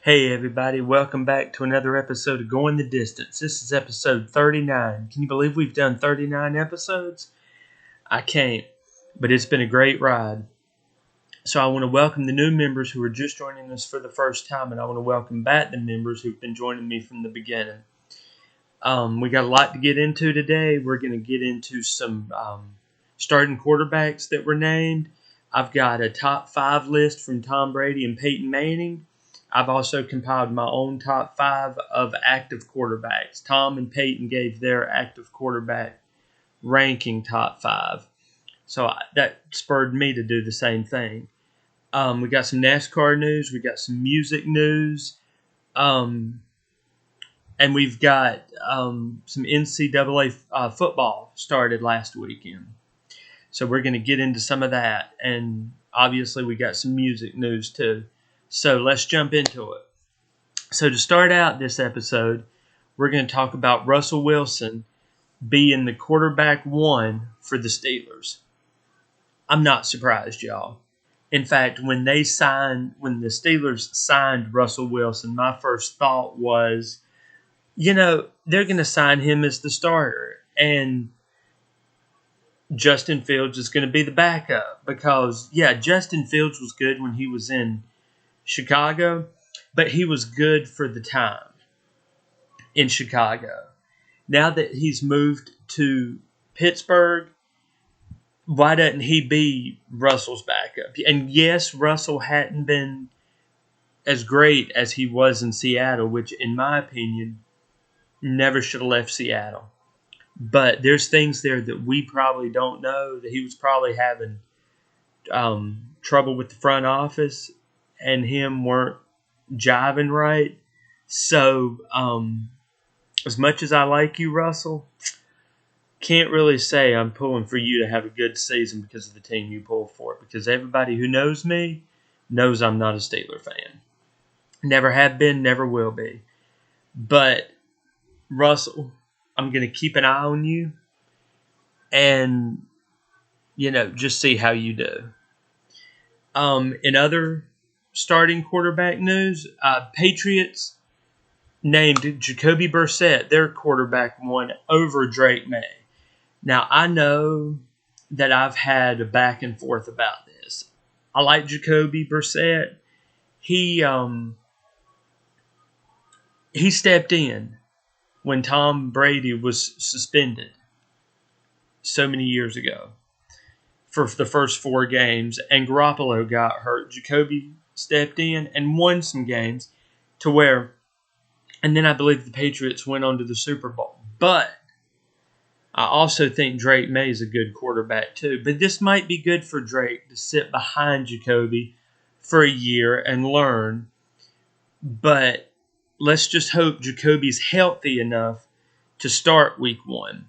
Hey everybody, welcome back to another episode of Going the Distance. This is episode 39. Can you believe we've done 39 episodes? I can't, but it's been a great ride. So I want to welcome the new members who are just joining us for the first time, and I want to welcome back the members who've been joining me from the beginning. We got a lot to get into today. We're going to get into some starting quarterbacks that were named. I've got a top 5 list from Tom Brady and Peyton Manning. I've also compiled my own top 5 of active quarterbacks. Tom and Peyton gave their active quarterback ranking top 5. So that spurred me to do the same thing. We got some NASCAR news. We got some music news. And we've got some NCAA football started last weekend. So we're going to get into some of that. And obviously we got some music news too. So let's jump into it. So to start out this episode, we're going to talk about Russell Wilson being the quarterback 1 for the Steelers. I'm not surprised, y'all. In fact, when the Steelers signed Russell Wilson, my first thought was, they're going to sign him as the starter. And Justin Fields is going to be the backup. Because, Justin Fields was good when he was in Chicago, but he was good for the time in Chicago. Now that he's moved to Pittsburgh, why doesn't he be Russell's backup? And yes, Russell hadn't been as great as he was in Seattle, which in my opinion never should have left Seattle. But there's things there that we probably don't know, that he was probably having trouble with the front office and him weren't jiving right. So, as much as I like you, Russell, can't really say I'm pulling for you to have a good season because of the team you pull for. Because everybody who knows me knows I'm not a Steeler fan. Never have been, never will be. But, Russell, I'm going to keep an eye on you and, just see how you do. In other starting quarterback news, Patriots named Jacoby Brissett their quarterback 1 over Drake May. Now, I know that I've had a back and forth about this. I like Jacoby Brissett. He stepped in when Tom Brady was suspended so many years ago for the first 4 games, and Garoppolo got hurt. Jacoby stepped in and won some games to where, and then I believe the Patriots went on to the Super Bowl. But I also think Drake May is a good quarterback too. But this might be good for Drake to sit behind Jacoby for a year and learn. But let's just hope Jacoby's healthy enough to start week 1,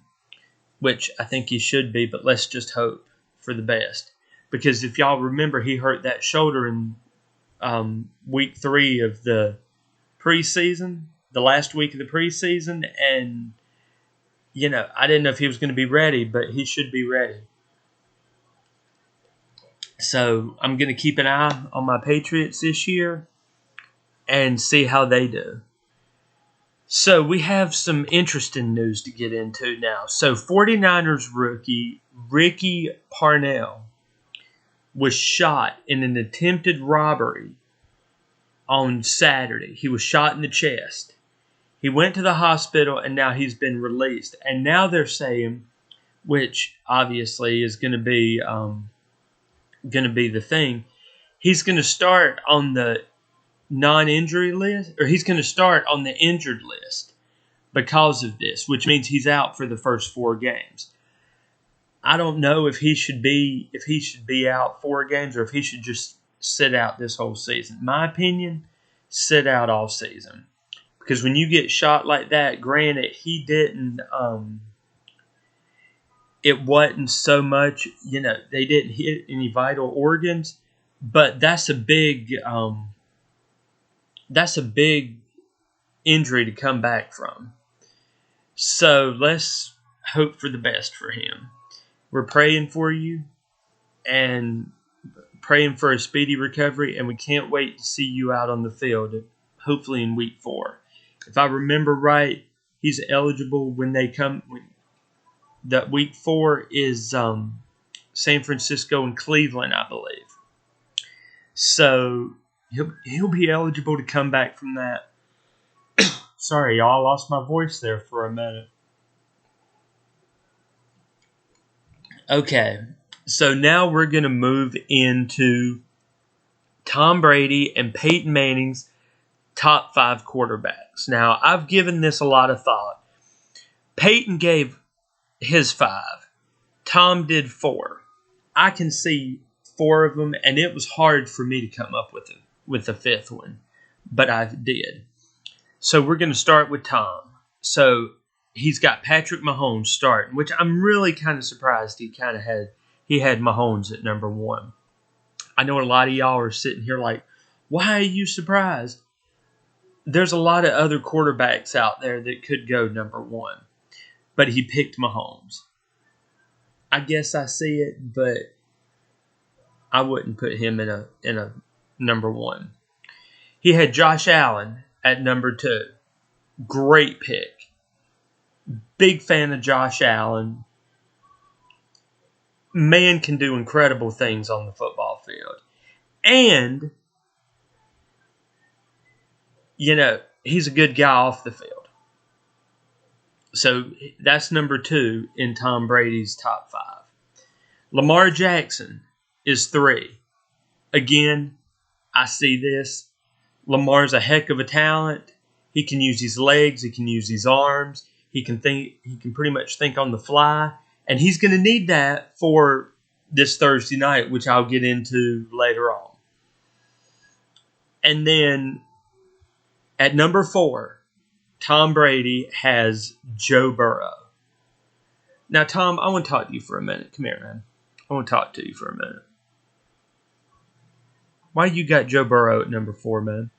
which I think he should be, but let's just hope for the best. Because if y'all remember, he hurt that shoulder in week 3 of the preseason, the last week of the preseason, and, I didn't know if he was going to be ready, but he should be ready. So I'm going to keep an eye on my Patriots this year and see how they do. So we have some interesting news to get into now. So 49ers rookie Ricky Parnell was shot in an attempted robbery on Saturday. He was shot in the chest. He went to the hospital and now he's been released. And now they're saying, which obviously is going to be the thing, he's going to start on the non-injury list, or he's going to start on the injured list because of this, which means he's out for the first 4 games. I don't know if he should be out 4 games or if he should just sit out this whole season. My opinion, sit out all season. Because when you get shot like that, granted, he didn't, it wasn't so much, they didn't hit any vital organs, but that's a big injury to come back from. So let's hope for the best for him. We're praying for you and praying for a speedy recovery, and we can't wait to see you out on the field, hopefully in week 4. If I remember right, he's eligible when they come. That week 4 is San Francisco and Cleveland, I believe. So he'll be eligible to come back from that. Sorry, y'all, I lost my voice there for a minute. Okay, so now we're going to move into Tom Brady and Peyton Manning's top 5 quarterbacks. Now, I've given this a lot of thought. Peyton gave his 5. Tom did 4. I can see 4 of them, and it was hard for me to come up with the 5th one, but I did. So we're going to start with Tom. So he's got Patrick Mahomes starting, which I'm really kind of surprised he had Mahomes at number 1. I know a lot of y'all are sitting here like, why are you surprised? There's a lot of other quarterbacks out there that could go number 1, but he picked Mahomes. I guess I see it, but I wouldn't put him in a number 1. He had Josh Allen at number 2. Great pick. Big fan of Josh Allen. Man can do incredible things on the football field. And, he's a good guy off the field. So that's number 2 in Tom Brady's top 5. Lamar Jackson is 3. Again, I see this. Lamar's a heck of a talent. He can use his legs. He can use his arms. He can think. He can pretty much think on the fly. And he's going to need that for this Thursday night, which I'll get into later on. And then at number 4, Tom Brady has Joe Burrow. Now, Tom, I want to talk to you for a minute. Come here, man. I want to talk to you for a minute. Why you got Joe Burrow at number 4, man?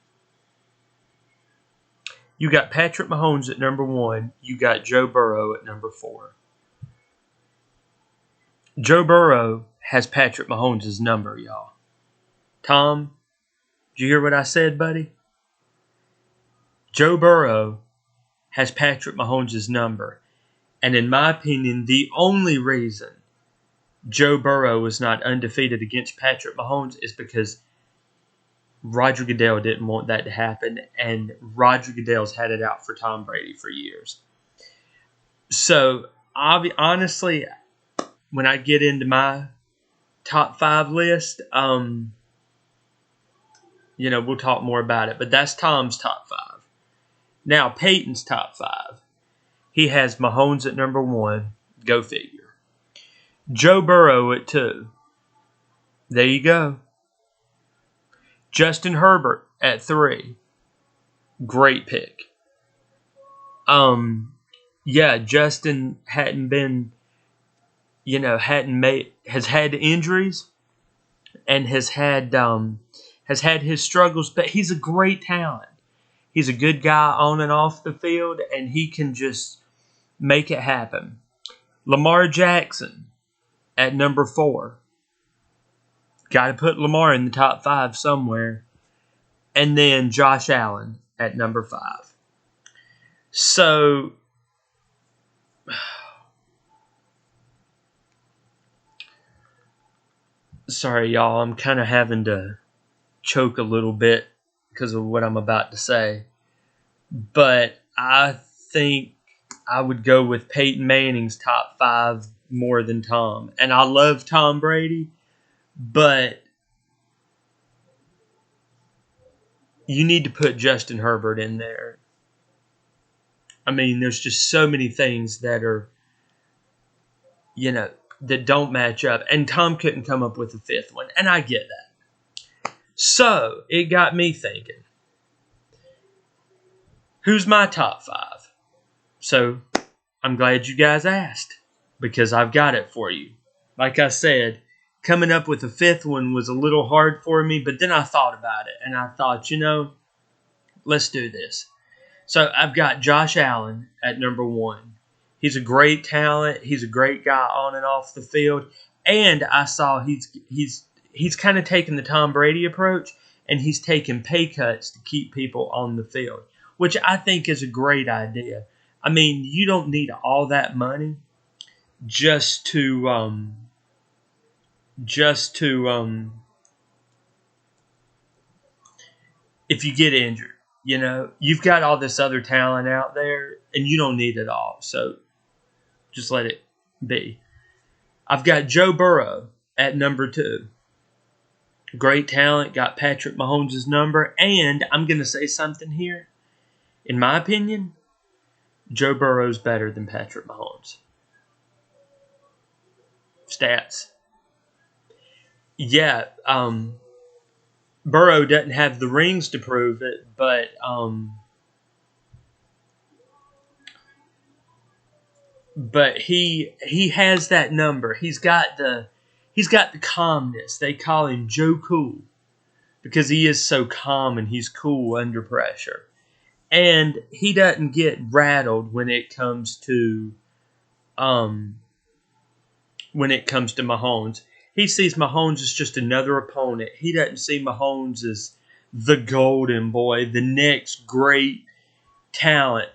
You got Patrick Mahomes at number 1. You got Joe Burrow at number 4. Joe Burrow has Patrick Mahomes' number, y'all. Tom, did you hear what I said, buddy? Joe Burrow has Patrick Mahomes' number. And in my opinion, the only reason Joe Burrow is not undefeated against Patrick Mahomes is because Roger Goodell didn't want that to happen, and Roger Goodell's had it out for Tom Brady for years. So, honestly, when I get into my top 5 list, we'll talk more about it. But that's Tom's top 5. Now, Peyton's top 5. He has Mahomes at number 1. Go figure. Joe Burrow at 2. There you go. Justin Herbert at 3. Great pick. Justin has had injuries and has had his struggles, but he's a great talent. He's a good guy on and off the field, and he can just make it happen. Lamar Jackson at number 4. Got to put Lamar in the top 5 somewhere. And then Josh Allen at number 5. So, sorry, y'all. I'm kind of having to choke a little bit because of what I'm about to say. But I think I would go with Peyton Manning's top 5 more than Tom. And I love Tom Brady, but you need to put Justin Herbert in there. I mean, there's just so many things that are, that don't match up. And Tom couldn't come up with a 5th one. And I get that. So, it got me thinking. Who's my top 5? So, I'm glad you guys asked. Because I've got it for you. Like I said, coming up with a 5th one was a little hard for me. But then I thought about it. And I thought, let's do this. So, I've got Josh Allen at number 1. He's a great talent. He's a great guy on and off the field. And I saw he's kind of taken the Tom Brady approach. and he's taking pay cuts to keep people on the field, which I think is a great idea. I mean, you don't need all that money just to if you get injured. You know, you've got all this other talent out there, and you don't need it all. So just let it be. I've got Joe Burrow at number 2. Great talent, got Patrick Mahomes' number, and I'm going to say something here. In my opinion, Joe Burrow's better than Patrick Mahomes. Stats. Yeah, Burrow doesn't have the rings to prove it, but he has that number. He's got the calmness. They call him Joe Cool because he is so calm and he's cool under pressure. And he doesn't get rattled when it comes to Mahomes. He sees Mahomes as just another opponent. He doesn't see Mahomes as the golden boy, the next great talent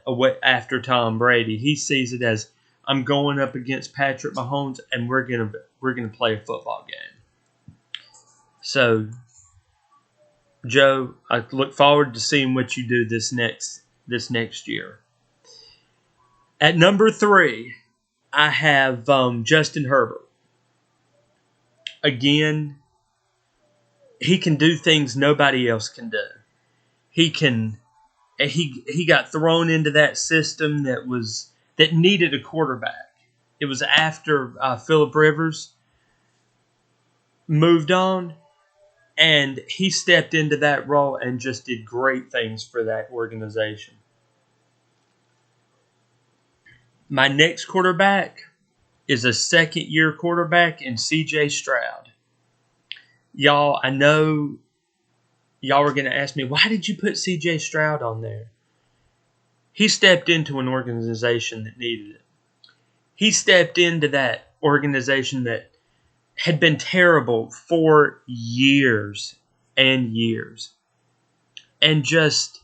after Tom Brady. He sees it as, I'm going up against Patrick Mahomes, and we're gonna play a football game. So, Joe, I look forward to seeing what you do this next year. At number 3, I have Justin Herbert. Again, he can do things nobody else can do. He got thrown into that system that needed a quarterback. It was after Phillip Rivers moved on, and he stepped into that role and just did great things for that organization. My next quarterback is a second-year quarterback in C.J. Stroud. Y'all, I know y'all are going to ask me, why did you put C.J. Stroud on there? He stepped into an organization that needed it. He stepped into that organization that had been terrible for years and years. And just,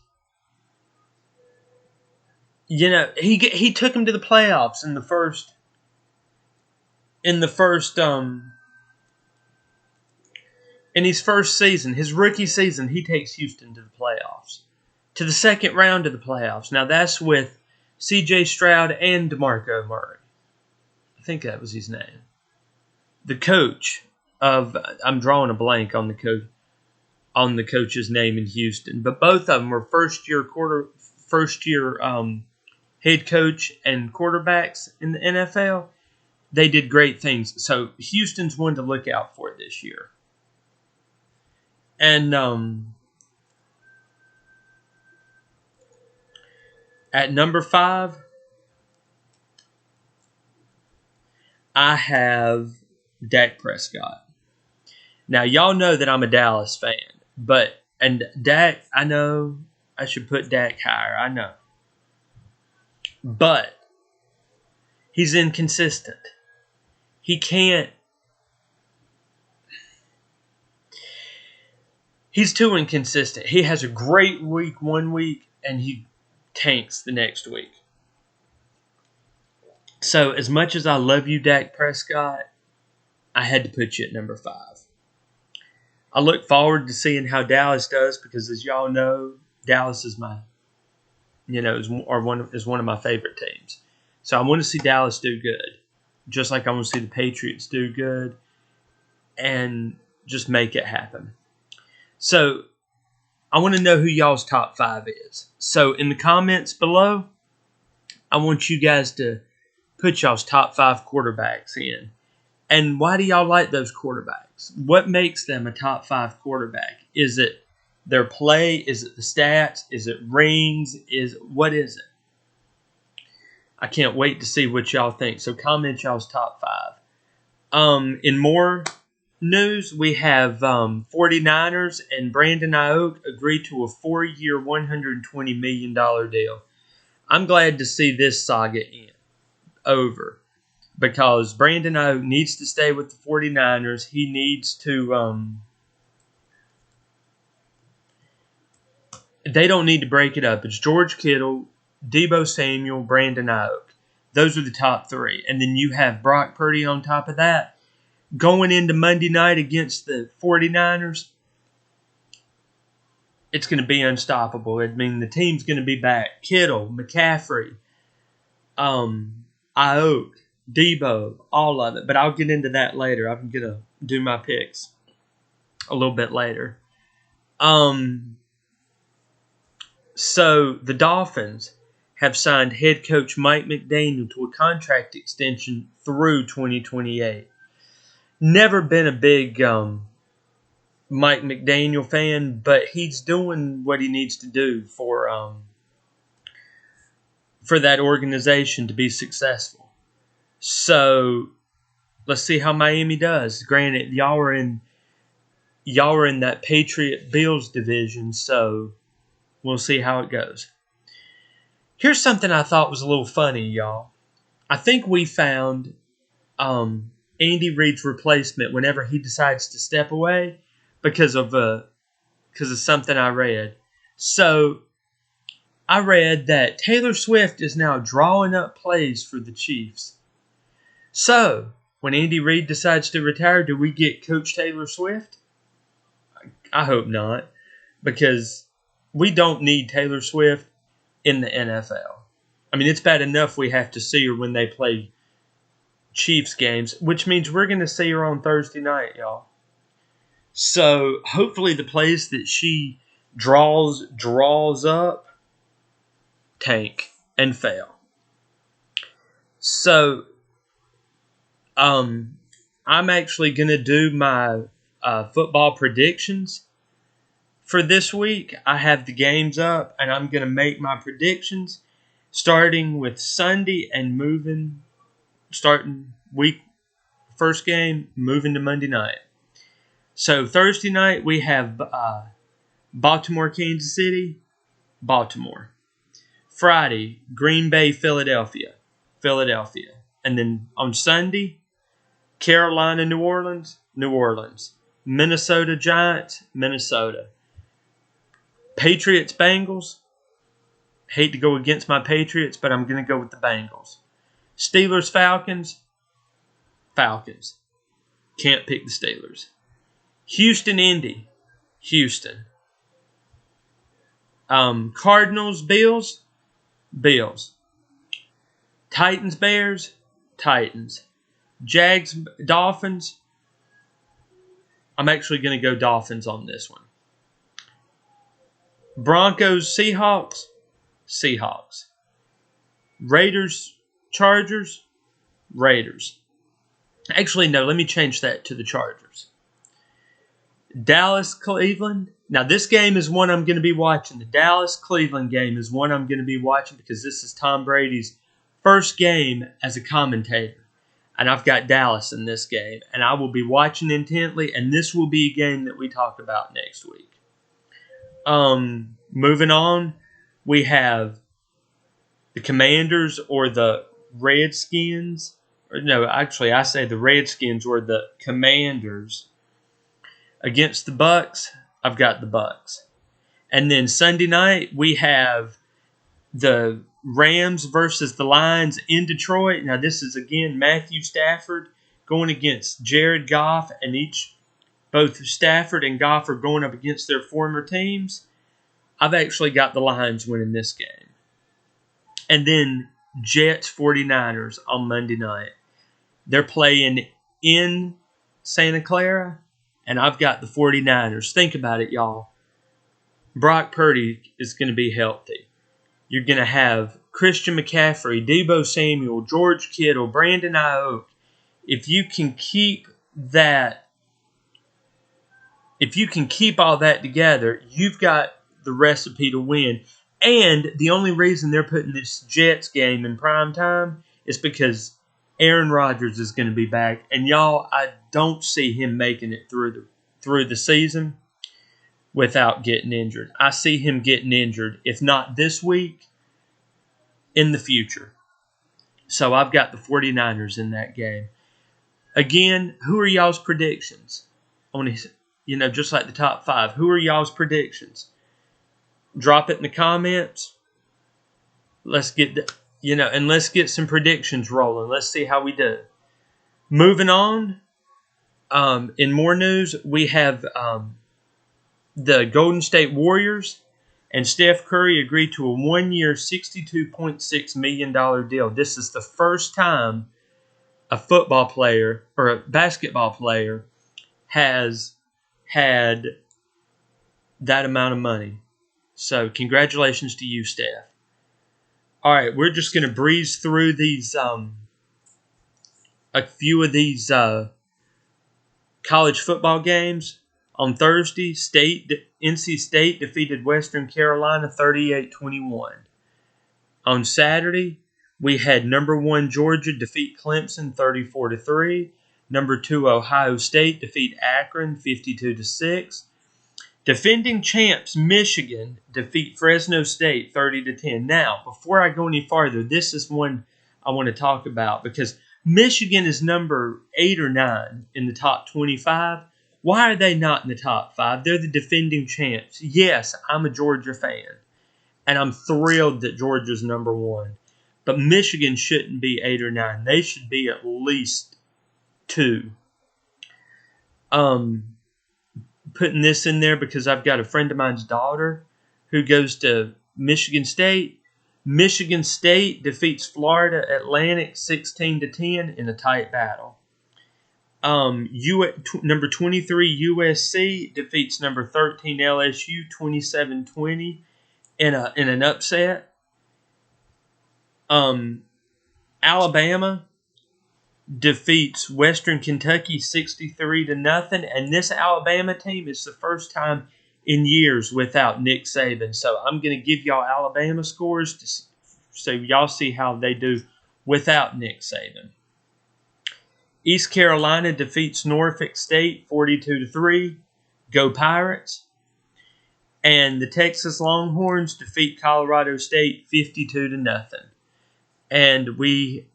you know, he took him to the playoffs in his first season, his rookie season. He takes Houston to the playoffs, to the second round of the playoffs. Now that's with C.J. Stroud and DeMarco Murray. I think that was his name. The coach of, I'm drawing a blank on the coach's name in Houston, but both of them were first year head coach and quarterbacks in the NFL. They did great things. So Houston's one to look out for this year. And at number 5, I have Dak Prescott. Now, y'all know that I'm a Dallas fan, and Dak, I know I should put Dak higher, I know. But he's inconsistent. He's too inconsistent. He has a great week one week, and he tanks the next week. So, as much as I love you, Dak Prescott, I had to put you at number 5. I look forward to seeing how Dallas does because, as y'all know, Dallas is one of my favorite teams. So I want to see Dallas do good, just like I want to see the Patriots do good, and just make it happen. So I want to know who y'all's top 5 is. So in the comments below, I want you guys to put y'all's top 5 quarterbacks in. And why do y'all like those quarterbacks? What makes them a top 5 quarterback? Is it their play? Is it the stats? Is it rings? What is it? I can't wait to see what y'all think. So comment y'all's top 5. In more news, we have 49ers and Brandon Ayuk agreed to a 4-year, $120 million deal. I'm glad to see this saga over. Because Brandon Ayuk needs to stay with the 49ers. He needs to They don't need to break it up. It's George Kittle, Deebo Samuel, Brandon Ayuk. Those are the top three. And then you have Brock Purdy on top of that. Going into Monday night against the 49ers, it's going to be unstoppable. I mean, the team's going to be back. Kittle, McCaffrey, Ayuk, Deebo, all of it. But I'll get into that later. I'm going to do my picks a little bit later. So the Dolphins have signed head coach Mike McDaniel to a contract extension through 2028. Never been a big Mike McDaniel fan, but he's doing what he needs to do for that organization to be successful. So let's see how Miami does. Granted, y'all are in that Patriot Bills division, so we'll see how it goes. Here's something I thought was a little funny, y'all. I think we found Andy Reid's replacement whenever he decides to step away because of something I read. So I read that Taylor Swift is now drawing up plays for the Chiefs. So when Andy Reid decides to retire, do we get Coach Taylor Swift? I hope not, because we don't need Taylor Swift in the NFL. I mean, it's bad enough we have to see her when they play Chiefs games, which means we're going to see her on Thursday night, y'all. So hopefully the plays that she draws up tank and fail. So I'm actually going to do my football predictions for this week. I have the games up, and I'm going to make my predictions starting with Sunday and starting week first game, moving to Monday night. So Thursday night we have Baltimore, Kansas City, Baltimore. Friday, Green Bay, Philadelphia. And then on Sunday, Carolina, New Orleans. Minnesota Giants, Minnesota. Patriots, Bengals. Hate to go against my Patriots, but I'm going to go with the Bengals. Steelers, Falcons. Can't pick the Steelers. Houston, Indy. Houston. Cardinals, Bills. Titans, Bears. Titans. Jags, Dolphins. I'm actually going to go Dolphins on this one. Broncos, Seahawks. Raiders, Chargers. Raiders. Actually, no, let me change that to the Chargers. Dallas, Cleveland. Now, this game is one I'm going to be watching. The Dallas-Cleveland game is one I'm going to be watching because this is Tom Brady's first game as a commentator. And I've got Dallas in this game. And I will be watching intently. And this will be a game that we talk about next week. Moving on, we have the Commanders or the Redskins. No, actually, I say the Redskins or the Commanders against the Bucks. I've got the Bucks. And then Sunday night, we have the Rams versus the Lions in Detroit. Now, this is, again, Matthew Stafford going against Jared Goff, and both Stafford and Goff are going up against their former teams. I've actually got the Lions winning this game. And then Jets 49ers on Monday night. They're playing in Santa Clara, and I've got the 49ers. Think about it, y'all. Brock Purdy is going to be healthy. You're going to have Christian McCaffrey, Deebo Samuel, George Kittle, Brandon Ayuk. If you can keep all that together, you've got the recipe to win. And the only reason they're putting this Jets game in prime time is because Aaron Rodgers is going to be back. And y'all, I don't see him making it through the season without getting injured. I see him getting injured, if not this week, in the future. So I've got the 49ers in that game. Again, who are y'all's predictions? Just like the top five, who are y'all's predictions? Drop it in the comments. Let's get and let's get some predictions rolling. Let's see how we do. Moving on. In more news, we have the Golden State Warriors and Steph Curry agreed to a 1-year, $62.6 million deal. This is the first time a football player or a basketball player has had that amount of money. So congratulations to you, Steph. All right, we're just going to breeze through these, a few of these college football games. On Thursday, NC State defeated Western Carolina 38-21. On Saturday, we had number 1 Georgia defeat Clemson 34-3. Number 2 Ohio State defeat Akron 52-6. Defending champs Michigan defeat Fresno State 30-10. Now, before I go any farther, this is one I want to talk about because Michigan is number 8 or 9 in the top 25. Why are they not in the top 5? They're the defending champs. Yes, I'm a Georgia fan, and I'm thrilled that Georgia's number 1. But Michigan shouldn't be 8 or 9. They should be at least 2. Putting this in there because I've got a friend of mine's daughter who goes to Michigan State. Michigan State defeats Florida Atlantic 16-10 in a tight battle. Number 23 USC defeats number 13 LSU 27-20 in an upset. Alabama defeats Western Kentucky 63-0, and this Alabama team is the first time in years without Nick Saban. So I'm going to give y'all Alabama scores so y'all see how they do without Nick Saban. East Carolina defeats Norfolk State 42-3. Go Pirates. And the Texas Longhorns defeat Colorado State 52-0. And we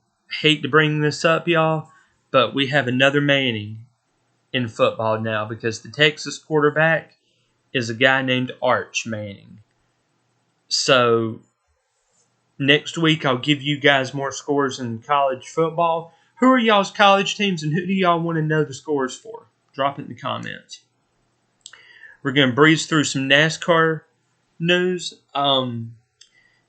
hate to bring this up, y'all, but we have another Manning in football now because the Texas quarterback is a guy named Arch Manning. So next week I'll give you guys more scores in college football. Who are y'all's college teams and who do y'all want to know the scores for? Drop it in the comments. We're going to breeze through some NASCAR news.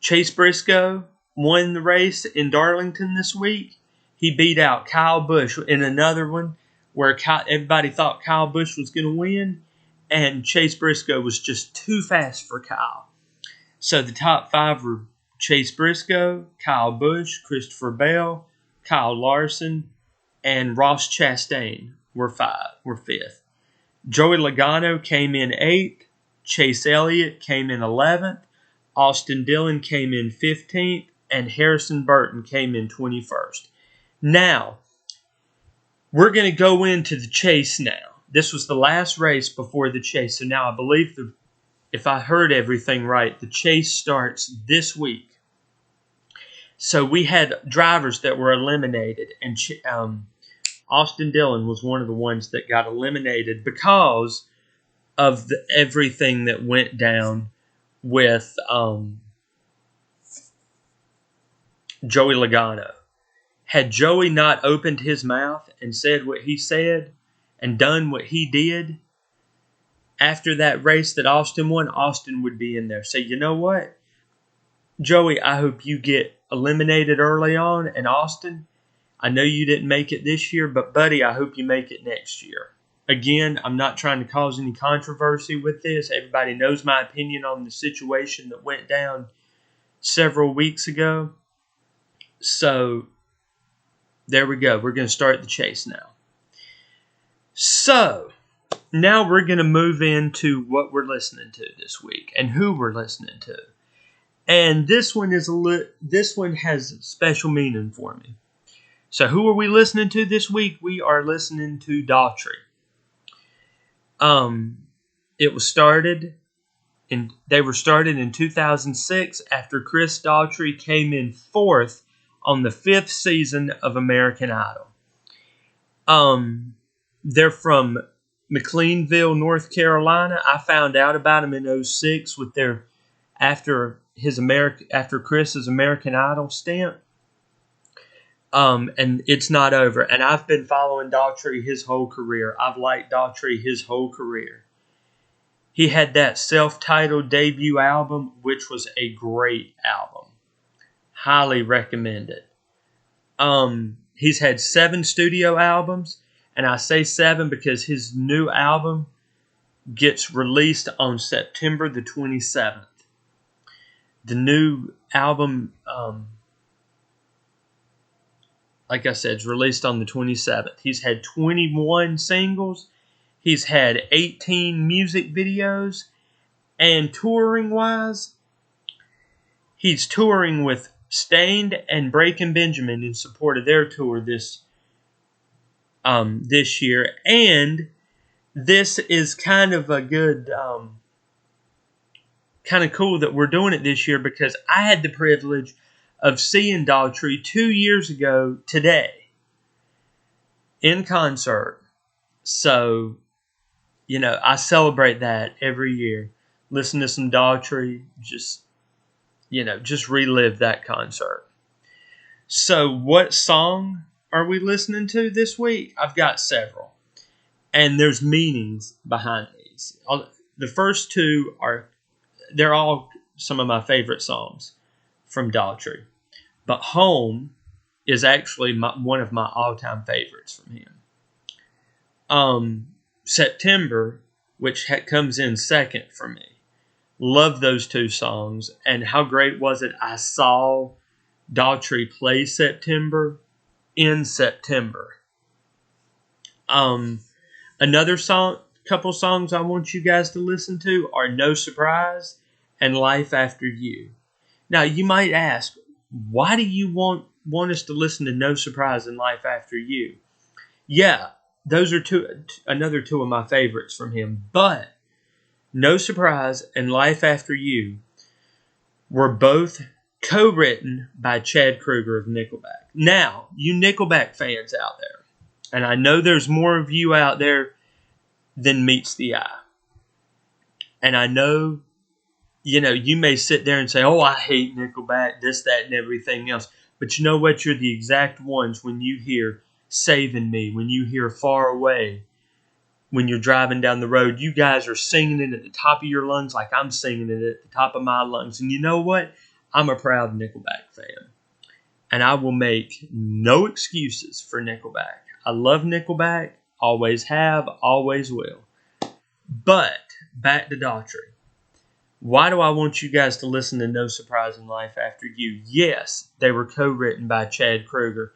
Chase Briscoe won the race in Darlington this week. He beat out Kyle Busch in another one where everybody thought Kyle Busch was going to win, and Chase Briscoe was just too fast for Kyle. So the top 5 were Chase Briscoe, Kyle Busch, Christopher Bell, Kyle Larson, and Ross Chastain were 5th. Joey Logano came in 8th. Chase Elliott came in 11th. Austin Dillon came in 15th. And Harrison Burton came in 21st. Now, we're going to go into the chase now. This was the last race before the chase. So now I believe, if I heard everything right, the chase starts this week. So we had drivers that were eliminated. And Austin Dillon was one of the ones that got eliminated because of everything that went down with Joey Logano. Had Joey not opened his mouth and said what he said and done what he did after that race that Austin won, Austin would be in there. So you know what? Joey, I hope you get eliminated early on. And Austin, I know you didn't make it this year, but buddy, I hope you make it next year. Again, I'm not trying to cause any controversy with this. Everybody knows my opinion on the situation that went down several weeks ago. So, there we go. We're going to start the chase now. So, now we're going to move into what we're listening to this week and who we're listening to. And this one has a special meaning for me. So, who are we listening to this week? We are listening to Daughtry. They were started in 2006 after Chris Daughtry came in 4th on the 5th season of American Idol. They're from McLeanville, North Carolina. I found out about them in 2006 with their after Chris's American Idol stint. And it's not over. And I've been following Daughtry his whole career. I've liked Daughtry his whole career. He had that self-titled debut album, which was a great album. Highly recommend it. He's had 7 studio albums, and I say 7 because his new album gets released on September the 27th. The new album, like I said, is released on the 27th. He's had 21 singles. He's had 18 music videos. And touring-wise, he's touring with Stained and Breaking Benjamin in support of their tour this year. And this is kind of a good, kind of cool that we're doing it this year, because I had the privilege of seeing Daughtry 2 years ago today in concert. So, I celebrate that every year. Listen to some Daughtry, just relive that concert. So what song are we listening to this week? I've got several. And there's meanings behind these. The first 2 they're all some of my favorite songs from Daughtry. But Home is actually one of my all-time favorites from him. September, which comes in second for me. Love those 2 songs. And how great was it? I saw Daughtry play September in September. Another couple songs I want you guys to listen to are No Surprise and Life After You. Now, you might ask, why do you want us to listen to No Surprise and Life After You? Yeah, those are another 2 of my favorites from him. But No Surprise and Life After You were both co-written by Chad Kroeger of Nickelback. Now, you Nickelback fans out there, and I know there's more of you out there than meets the eye. And I know, you may sit there and say, oh, I hate Nickelback, this, that, and everything else. But you know what? You're the exact ones when you hear Saving Me, when you hear Far Away, when you're driving down the road. You guys are singing it at the top of your lungs like I'm singing it at the top of my lungs. And you know what? I'm a proud Nickelback fan. And I will make no excuses for Nickelback. I love Nickelback. Always have, always will. But, back to Daughtry. Why do I want you guys to listen to No Surprise in Life After You? Yes, they were co-written by Chad Kroeger.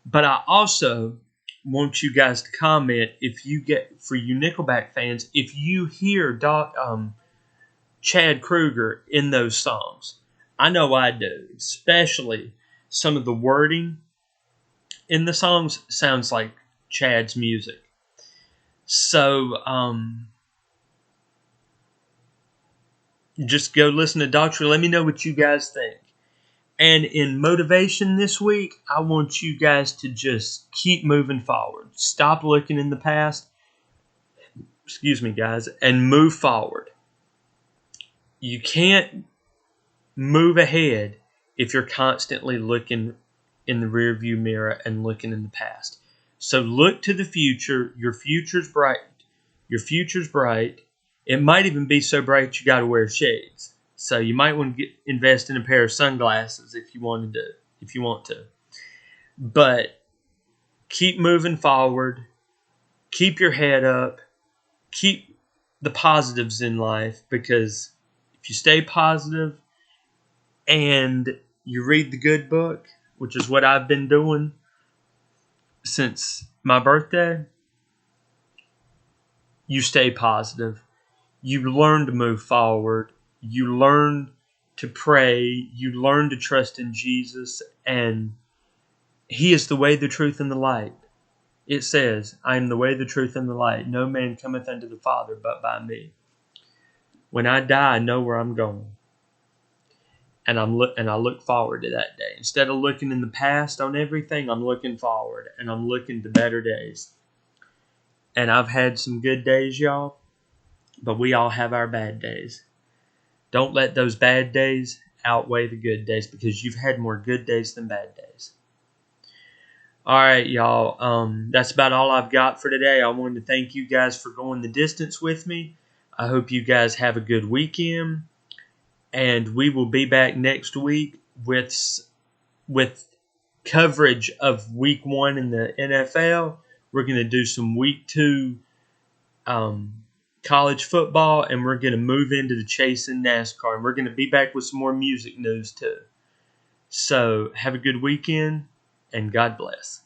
But I also want you guys to comment for you Nickelback fans, if you hear Chad Kroeger in those songs. I know I do. Especially some of the wording in the songs sounds like Chad's music. So, just go listen to Daughtry. Let me know what you guys think. And in motivation this week, I want you guys to just keep moving forward. Stop looking in the past. Excuse me, guys. And move forward. You can't move ahead if you're constantly looking in the rearview mirror and looking in the past. So look to the future. Your future's bright. Your future's bright. It might even be so bright you got to wear shades. So you might want to invest in a pair of sunglasses if you want to. But keep moving forward. Keep your head up. Keep the positives in life, because if you stay positive and you read the good book, which is what I've been doing since my birthday, you stay positive. You learn to move forward. You learn to pray. You learn to trust in Jesus. And He is the way, the truth, and the light. It says, I am the way, the truth, and the light. No man cometh unto the Father but by me. When I die, I know where I'm going. And I look forward to that day. Instead of looking in the past on everything, I'm looking forward. And I'm looking to better days. And I've had some good days, y'all. But we all have our bad days. Don't let those bad days outweigh the good days, because you've had more good days than bad days. All right, y'all. That's about all I've got for today. I wanted to thank you guys for going the distance with me. I hope you guys have a good weekend, and we will be back next week with coverage of Week 1 in the NFL. We're going to do some Week 2 college football, and we're going to move into the chase in NASCAR, and we're going to be back with some more music news too. So have a good weekend, and God bless.